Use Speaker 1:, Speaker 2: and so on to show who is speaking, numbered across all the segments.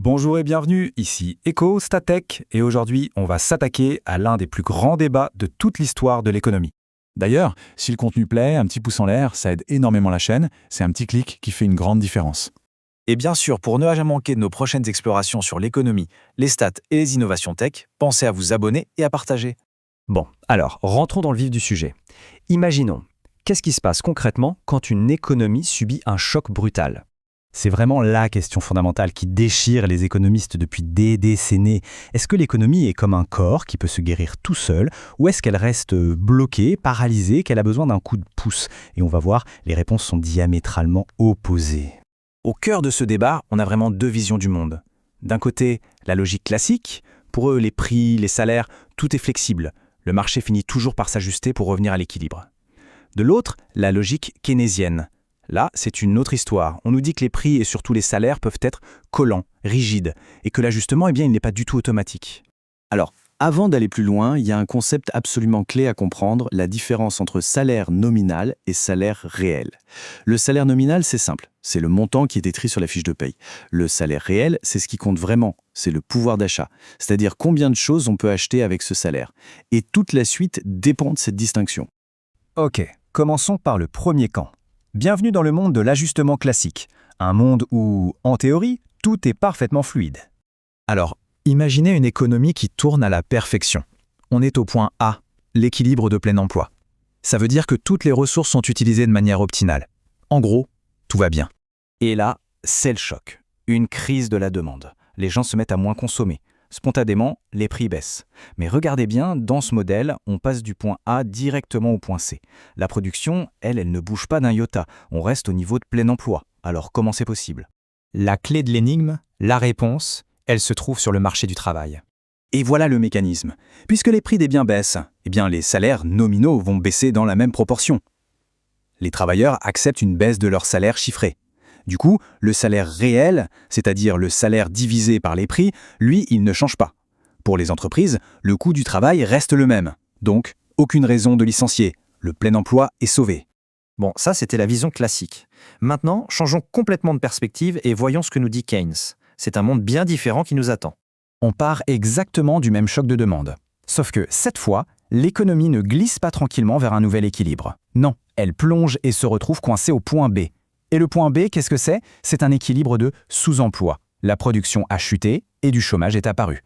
Speaker 1: Bonjour et bienvenue, ici Eco Statech et aujourd'hui on va s'attaquer à l'un des plus grands débats de toute l'histoire de l'économie.
Speaker 2: D'ailleurs, si le contenu plaît, un petit pouce en l'air, ça aide énormément la chaîne, c'est un petit clic qui fait une grande différence.
Speaker 3: Et bien sûr, pour ne jamais manquer de nos prochaines explorations sur l'économie, les stats et les innovations tech, pensez à vous abonner et à partager.
Speaker 4: Bon, alors, rentrons dans le vif du sujet. Imaginons, qu'est-ce qui se passe concrètement quand une économie subit un choc brutal ?
Speaker 1: C'est vraiment la question fondamentale qui déchire les économistes depuis des décennies. Est-ce que l'économie est comme un corps qui peut se guérir tout seul ou est-ce qu'elle reste bloquée, paralysée, qu'elle a besoin d'un coup de pouce? Et on va voir, les réponses sont diamétralement opposées.
Speaker 3: Au cœur de ce débat, on a vraiment deux visions du monde. D'un côté, la logique classique. Pour eux, les prix, les salaires, tout est flexible. Le marché finit toujours par s'ajuster pour revenir à l'équilibre. De l'autre, la logique keynésienne. Là, c'est une autre histoire. On nous dit que les prix et surtout les salaires peuvent être collants, rigides, et que l'ajustement, il n'est pas du tout automatique.
Speaker 5: Alors, avant d'aller plus loin, il y a un concept absolument clé à comprendre, la différence entre salaire nominal et salaire réel. Le salaire nominal, c'est simple, c'est le montant qui est écrit sur la fiche de paye. Le salaire réel, c'est ce qui compte vraiment, c'est le pouvoir d'achat, c'est-à-dire combien de choses on peut acheter avec ce salaire. Et toute la suite dépend de cette distinction.
Speaker 1: Ok, commençons par le premier camp. Bienvenue dans le monde de l'ajustement classique, un monde où, en théorie, tout est parfaitement fluide.
Speaker 3: Alors, imaginez une économie qui tourne à la perfection. On est au point A, l'équilibre de plein emploi. Ça veut dire que toutes les ressources sont utilisées de manière optimale. En gros, tout va bien. Et là, c'est le choc. Une crise de la demande. Les gens se mettent à moins consommer. Spontanément, les prix baissent. Mais regardez bien, dans ce modèle, on passe du point A directement au point C. La production, elle ne bouge pas d'un iota. On reste au niveau de plein emploi. Alors comment c'est possible?
Speaker 6: La clé de l'énigme, la réponse, elle se trouve sur le marché du travail.
Speaker 3: Et voilà le mécanisme. Puisque les prix des biens baissent, eh bien les salaires nominaux vont baisser dans la même proportion. Les travailleurs acceptent une baisse de leur salaire chiffré. Du coup, le salaire réel, c'est-à-dire le salaire divisé par les prix, lui, il ne change pas. Pour les entreprises, le coût du travail reste le même. Donc, aucune raison de licencier. Le plein emploi est sauvé.
Speaker 6: Bon, ça c'était la vision classique. Maintenant, changeons complètement de perspective et voyons ce que nous dit Keynes. C'est un monde bien différent qui nous attend.
Speaker 1: On part exactement du même choc de demande. Sauf que, cette fois, l'économie ne glisse pas tranquillement vers un nouvel équilibre. Non, elle plonge et se retrouve coincée au point B. Et le point B, qu'est-ce que c'est? C'est un équilibre de sous-emploi. La production a chuté et du chômage est apparu.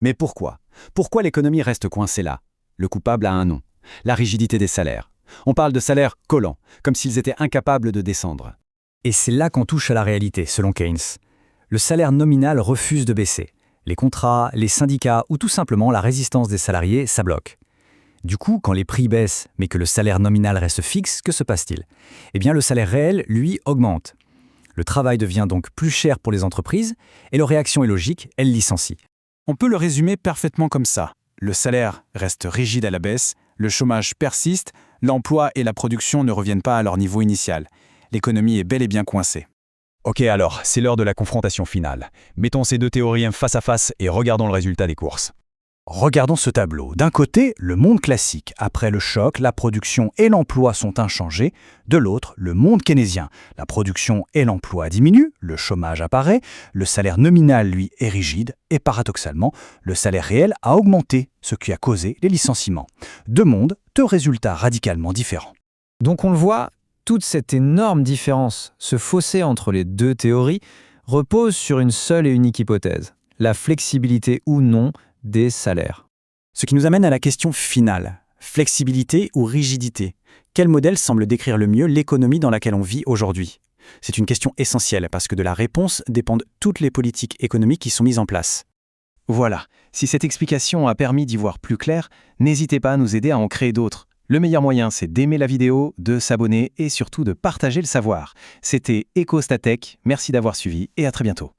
Speaker 7: Mais pourquoi? Pourquoi l'économie reste coincée là? Le coupable a un nom, la rigidité des salaires. On parle de salaires collants, comme s'ils étaient incapables de descendre.
Speaker 4: Et c'est là qu'on touche à la réalité, selon Keynes. Le salaire nominal refuse de baisser. Les contrats, les syndicats ou tout simplement la résistance des salariés, ça bloque. Du coup, quand les prix baissent, mais que le salaire nominal reste fixe, que se passe-t-il? Eh bien, le salaire réel, lui, augmente. Le travail devient donc plus cher pour les entreprises, et leur réaction est logique, elles licencient.
Speaker 2: On peut le résumer parfaitement comme ça. Le salaire reste rigide à la baisse, le chômage persiste, l'emploi et la production ne reviennent pas à leur niveau initial. L'économie est bel et bien coincée.
Speaker 1: Ok alors, c'est l'heure de la confrontation finale. Mettons ces deux théories face à face et regardons le résultat des courses. Regardons ce tableau. D'un côté, le monde classique. Après le choc, la production et l'emploi sont inchangés. De l'autre, le monde keynésien. La production et l'emploi diminuent, le chômage apparaît, le salaire nominal, lui, est rigide et paradoxalement, le salaire réel a augmenté, ce qui a causé les licenciements. Deux mondes, deux résultats radicalement différents.
Speaker 6: Donc on le voit, toute cette énorme différence, ce fossé entre les deux théories, repose sur une seule et unique hypothèse, la flexibilité ou non des salaires.
Speaker 3: Ce qui nous amène à la question finale. Flexibilité ou rigidité? Quel modèle semble décrire le mieux l'économie dans laquelle on vit aujourd'hui? C'est une question essentielle parce que de la réponse dépendent toutes les politiques économiques qui sont mises en place. Voilà, si cette explication a permis d'y voir plus clair, n'hésitez pas à nous aider à en créer d'autres. Le meilleur moyen, c'est d'aimer la vidéo, de s'abonner et surtout de partager le savoir. C'était Eco Statech, merci d'avoir suivi et à très bientôt.